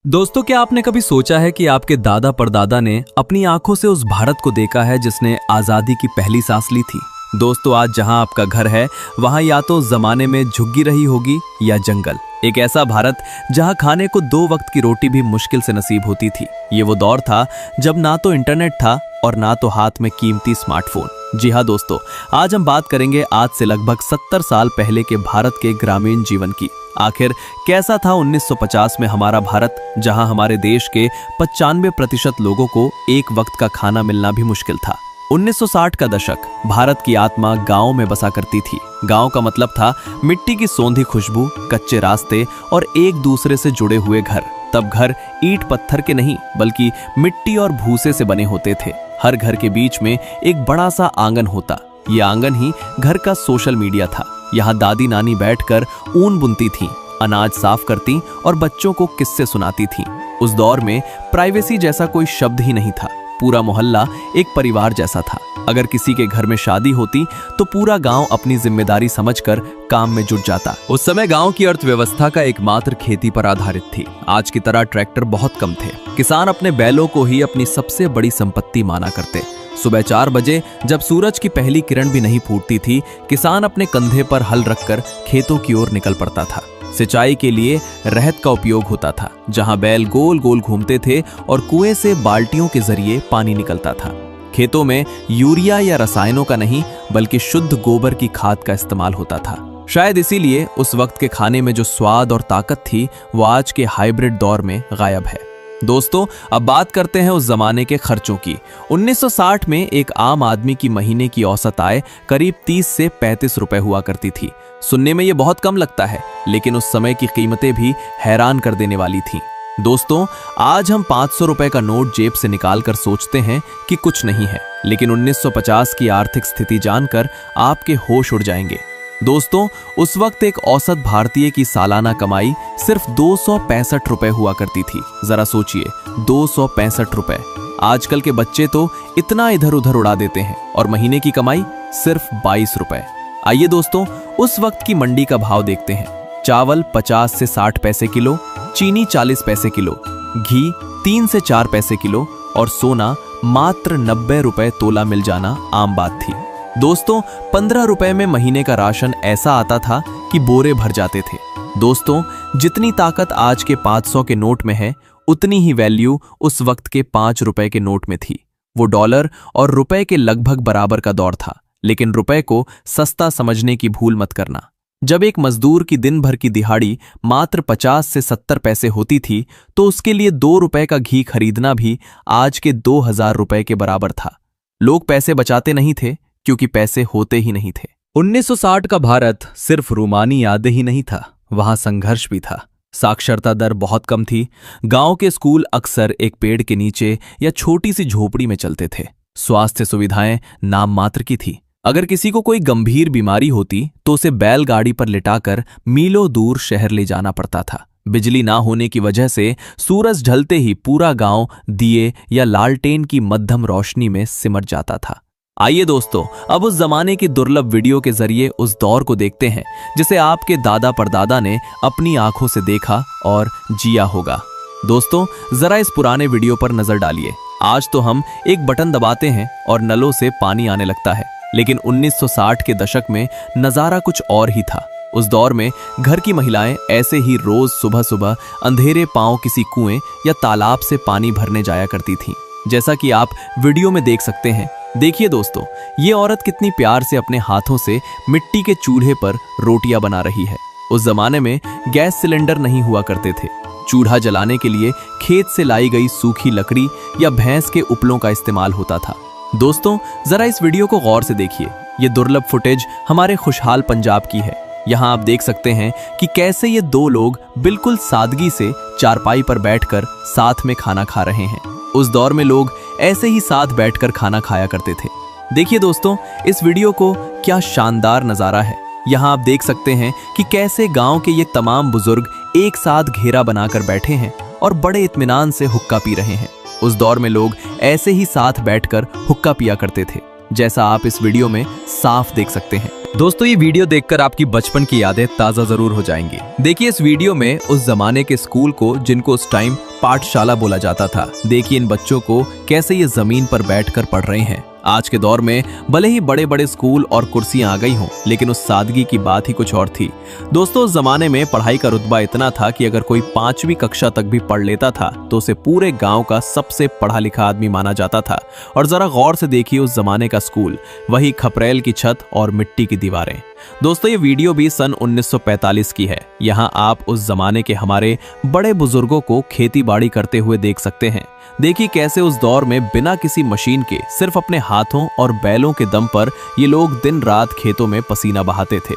दोस्तों, क्या आपने कभी सोचा है कि आपके दादा परदादा ने अपनी आंखों से उस भारत को देखा है जिसने आजादी की पहली सांस ली थी। दोस्तों, आज जहां आपका घर है वहां या तो जमाने में झुग्गी रही होगी या जंगल। एक ऐसा भारत जहां खाने को 2 वक्त की रोटी भी मुश्किल से नसीब होती थी। ये वो दौर था जब ना तो इंटरनेट था और ना तो हाथ में कीमती स्मार्टफोन। जी हाँ दोस्तों, आज हम बात करेंगे आज से लगभग 70 साल पहले के भारत के ग्रामीण जीवन की। आखिर कैसा था 1950 में हमारा भारत, जहां हमारे देश के 95% लोगों को एक वक्त का खाना मिलना भी मुश्किल था। 1960 का दशक, भारत की आत्मा गांव में बसा करती थी। गांव का मतलब था मिट्टी की सौंधी खुशबू, कच्चे रास्ते और एक दूसरे से जुड़े हुए घर। तब घर ईंट पत्थर के नहीं बल्कि मिट्टी और भूसे से बने होते थे। हर घर के बीच में एक बड़ा सा आंगन होता। ये आंगन ही घर का सोशल मीडिया था। यहाँ दादी नानी बैठकर ऊन बुनती थीं, अनाज साफ करती और बच्चों को किस्से सुनाती थीं। उस दौर में प्राइवेसी जैसा कोई शब्द ही नहीं था। पूरा मोहल्ला एक परिवार जैसा था। अगर किसी के घर में शादी होती तो पूरा गांव अपनी जिम्मेदारी समझकर काम में जुट जाता। उस समय गांव की अर्थव्यवस्था का एकमात्र खेती पर आधारित थी। आज की तरह ट्रैक्टर बहुत कम थे। किसान अपने बैलों को ही अपनी सबसे बड़ी संपत्ति माना करते। सुबह 4 बजे जब सूरज की पहली किरण भी नहीं फूटती थी, किसान अपने कंधे पर हल रखकर खेतों की ओर निकल पड़ता था। सिंचाई के लिए रहत का उपयोग होता था, जहां बैल गोल गोल घूमते थे और कुएं से बाल्टियों के जरिए पानी निकलता था। खेतों में यूरिया या रसायनों का नहीं बल्कि शुद्ध गोबर की खाद का इस्तेमाल होता था। शायद इसीलिए उस वक्त के खाने में जो स्वाद और ताकत थी वो आज के हाइब्रिड दौर में गायब है। दोस्तों, अब बात करते हैं उस जमाने के खर्चों की। 1960 में एक आम आदमी की महीने की औसत आय करीब 30 से 35 रुपए हुआ करती थी। सुनने में ये बहुत कम लगता है, लेकिन उस समय की कीमतें भी हैरान कर देने वाली थीं। दोस्तों, आज हम 500 रुपए का नोट जेब से निकालकर सोचते हैं कि कुछ नहीं है, लेकिन 1950 की आर्थिक स्थिति जानकर आपके होश उड़ जाएंगे। दोस्तों, उस वक्त एक औसत भारतीय की सालाना कमाई सिर्फ 265 रुपए हुआ करती थी। जरा सोचिए, 265 रुपए। आजकल के बच्चे तो इतना इधर उधर उड़ा देते हैं और महीने की कमाई सिर्फ 22 रुपए। आइए दोस्तों, उस वक्त की मंडी का भाव देखते हैं। चावल 50 से 60 पैसे किलो, चीनी 40 पैसे किलो, घी 3 से 4 पैसे किलो और सोना मात्र 90 रुपए तोला मिल जाना आम बात थी। दोस्तों, 15 रुपए में महीने का राशन ऐसा आता था कि बोरे भर जाते थे। दोस्तों, जितनी ताकत आज के 500 के नोट में है, उतनी ही वैल्यू उस वक्त के 5 रुपए के नोट में थी। वो डॉलर और रुपए के लगभग बराबर का दौर था, लेकिन रुपए को सस्ता समझने की भूल मत करना। जब एक मजदूर की दिन भर की दिहाड़ी मात्र 50 से 70 पैसे होती थी, तो उसके लिए 2 रुपए का घी खरीदना भी आज के 2000 रुपए के बराबर था। लोग पैसे बचाते नहीं थे क्योंकि पैसे होते ही नहीं थे। 1960 का भारत सिर्फ रूमानी यादें ही नहीं था, वहां संघर्ष भी था। साक्षरता दर बहुत कम थी। गांव के स्कूल अक्सर एक पेड़ के नीचे या छोटी सी झोपड़ी में चलते थे। स्वास्थ्य सुविधाएं नाम मात्र की थी। अगर किसी को कोई गंभीर बीमारी होती तो उसे बैलगाड़ी पर लिटाकर मीलों दूर शहर ले जाना पड़ता था। बिजली ना होने की वजह से सूरज ढलते ही पूरा गांव दिए या लालटेन की मध्यम रोशनी में सिमट जाता था। आइए दोस्तों, अब उस जमाने की दुर्लभ वीडियो के जरिए उस दौर को देखते हैं जिसे आपके दादा परदादा ने अपनी आंखों से देखा और जिया होगा। दोस्तों, जरा इस पुराने वीडियो पर नजर डालिए। आज तो हम एक बटन दबाते हैं और नलों से पानी आने लगता है, लेकिन 1960 के दशक में नजारा कुछ और ही था। उस दौर में घर की महिलाएं ऐसे ही रोज सुबह सुबह अंधेरे पांव किसी कुएं या तालाब से पानी भरने जाया करती थीं, जैसा कि आप वीडियो में देख सकते हैं। देखिए दोस्तों, ये औरत कितनी प्यार से अपने हाथों से मिट्टी के चूल्हे पर रोटियां बना रही है। उस जमाने में गैस सिलेंडर नहीं हुआ करते थे। चूल्हा जलाने के लिए खेत से लाई गई सूखी लकड़ी या भैंस के उपलों का इस्तेमाल होता था। दोस्तों, जरा इस वीडियो को गौर से देखिए। ये दुर्लभ फुटेज हमारे खुशहाल पंजाब की है। यहाँ आप देख सकते हैं कि कैसे ये 2 लोग बिल्कुल सादगी से चारपाई पर बैठकर साथ में खाना खा रहे हैं। उस दौर में लोग ऐसे ही साथ बैठकर खाना खाया करते थे। देखिए दोस्तों, इस वीडियो को क्या शानदार नजारा है। यहाँ आप देख सकते हैं कि कैसे गांव के ये तमाम बुजुर्ग एक साथ घेरा बनाकर बैठे हैं और बड़े इत्मीनान से हुक्का पी रहे हैं। उस दौर में लोग ऐसे ही साथ बैठकर हुक्का पिया करते थे, जैसा आप इस वीडियो में साफ देख सकते हैं। दोस्तों, ये वीडियो देखकर आपकी बचपन की यादें ताजा जरूर हो जाएंगी। देखिए इस वीडियो में उस जमाने के स्कूल को, जिनको उस टाइम पाठशाला बोला जाता था। देखिए इन बच्चों को कैसे ये जमीन पर बैठकर पढ़ रहे हैं। आज के दौर में भले ही बड़े बड़े स्कूल और कुर्सियां आ गई हों, लेकिन उस सादगी की बात ही कुछ और थी। दोस्तों, उस जमाने में पढ़ाई का रुतबा इतना था कि अगर कोई 5वीं कक्षा तक भी पढ़ लेता था तो उसे पूरे गांव का सबसे पढ़ा लिखा आदमी माना जाता था। और जरा गौर से देखिए उस जमाने का स्कूल, वही खपरेल की छत और मिट्टी की दीवारें। दोस्तों, ये वीडियो भी सन 1945 की है। यहाँ आप उस जमाने के हमारे बड़े बुजुर्गों को खेती बाड़ी करते हुए देख सकते हैं। देखिए कैसे उस दौर में बिना किसी मशीन के, सिर्फ अपने हाथों और बैलों के दम पर ये लोग दिन रात खेतों में पसीना बहाते थे।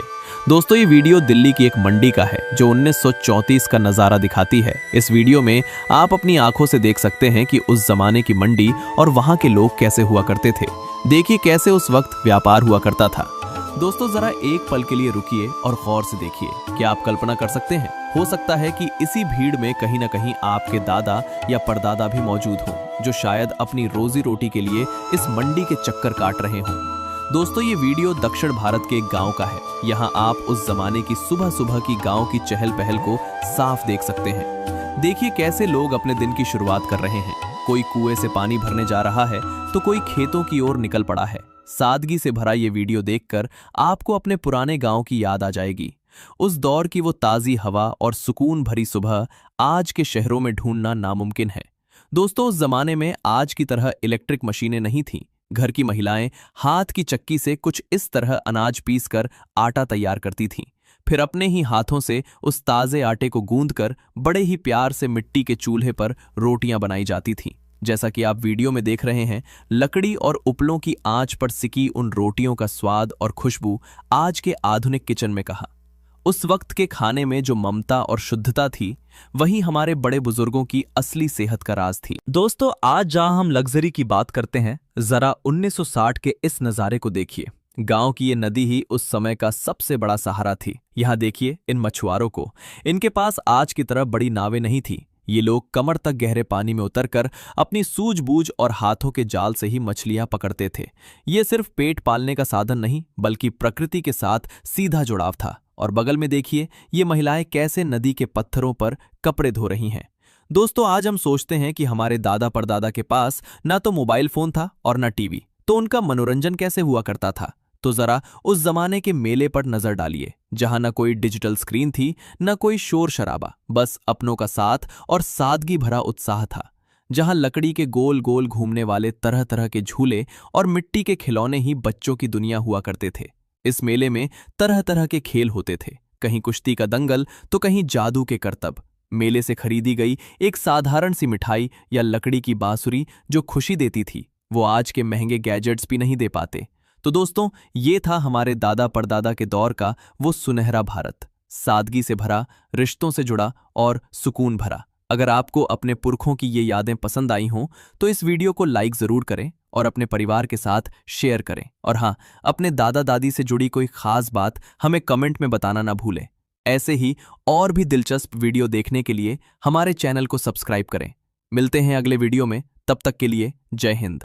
दोस्तों, ये वीडियो दिल्ली की एक मंडी का है जो 1934 का नजारा दिखाती है। इस वीडियो में आप अपनी आंखों से देख सकते हैं कि उस जमाने की मंडी और वहां के लोग कैसे हुआ करते थे। देखिए कैसे उस वक्त व्यापार हुआ करता था। दोस्तों, जरा एक पल के लिए रुकिए और गौर से देखिए। क्या आप कल्पना कर सकते हैं, हो सकता है कि इसी भीड़ में कहीं ना कहीं आपके दादा या परदादा भी मौजूद हों, जो शायद अपनी रोजी रोटी के लिए इस मंडी के चक्कर काट रहे हों। दोस्तों, ये वीडियो दक्षिण भारत के एक गांव का है। यहाँ आप उस जमाने की सुबह सुबह की गांव की चहल पहल को साफ देख सकते हैं। देखिए कैसे लोग अपने दिन की शुरुआत कर रहे हैं। कोई कुएं से पानी भरने जा रहा है तो कोई खेतों की ओर निकल पड़ा है। सादगी से भरा ये वीडियो देखकर आपको अपने पुराने गांव की याद आ जाएगी। उस दौर की वो ताजी हवा और सुकून भरी सुबह आज के शहरों में ढूंढना नामुमकिन है। दोस्तों, उस जमाने में आज की तरह इलेक्ट्रिक मशीनें नहीं थीं। घर की महिलाएं हाथ की चक्की से कुछ इस तरह अनाज पीसकर आटा तैयार करती थीं। फिर अपने ही हाथों से उस ताजे आटे को गूंदकर बड़े ही प्यार से मिट्टी के चूल्हे पर रोटियां बनाई जाती थीं। जैसा कि आप वीडियो में देख रहे हैं, लकड़ी और उपलों की आंच पर सिकी उन रोटियों का स्वाद और खुशबू आज के आधुनिक किचन में कहाँ। उस वक्त के खाने में जो ममता और शुद्धता थी, वही हमारे बड़े बुजुर्गों की असली सेहत का राज थी। दोस्तों, आज जहां हम लग्जरी की बात करते हैं, जरा 1960 के इस नज़ारे को देखिए। गांव की ये नदी ही उस समय का सबसे बड़ा सहारा थी। यहाँ देखिए इन मछुआरों को, इनके पास आज की तरह बड़ी नावें नहीं थी। ये लोग कमर तक गहरे पानी में उतरकर अपनी सूझबूझ और हाथों के जाल से ही मछलियां पकड़ते थे। ये सिर्फ पेट पालने का साधन नहीं, बल्कि प्रकृति के साथ सीधा जुड़ाव था। और बगल में देखिए ये महिलाएं कैसे नदी के पत्थरों पर कपड़े धो रही हैं। दोस्तों, आज हम सोचते हैं कि हमारे दादा परदादा के पास ना तो मोबाइल फोन था और ना टीवी, तो उनका मनोरंजन कैसे हुआ करता था। तो जरा उस जमाने के मेले पर नजर डालिए, जहां ना कोई डिजिटल स्क्रीन थी, ना कोई शोर शराबा, बस अपनों का साथ और सादगी भरा उत्साह था। जहां लकड़ी के गोल गोल घूमने वाले तरह तरह के झूले और मिट्टी के खिलौने ही बच्चों की दुनिया हुआ करते थे। इस मेले में तरह तरह के खेल होते थे, कहीं कुश्ती का दंगल तो कहीं जादू के करतब। मेले से खरीदी गई एक साधारण सी मिठाई या लकड़ी की बांसुरी जो खुशी देती थी, वो आज के महंगे गैजेट्स भी नहीं दे पाते। तो दोस्तों, ये था हमारे दादा परदादा के दौर का वो सुनहरा भारत, सादगी से भरा, रिश्तों से जुड़ा और सुकून भरा। अगर आपको अपने पुरखों की ये यादें पसंद आई हों तो इस वीडियो को लाइक जरूर करें और अपने परिवार के साथ शेयर करें। और हाँ, अपने दादा दादी से जुड़ी कोई खास बात हमें कमेंट में बताना ना भूलें। ऐसे ही और भी दिलचस्प वीडियो देखने के लिए हमारे चैनल को सब्सक्राइब करें। मिलते हैं अगले वीडियो में, तब तक के लिए जय हिंद।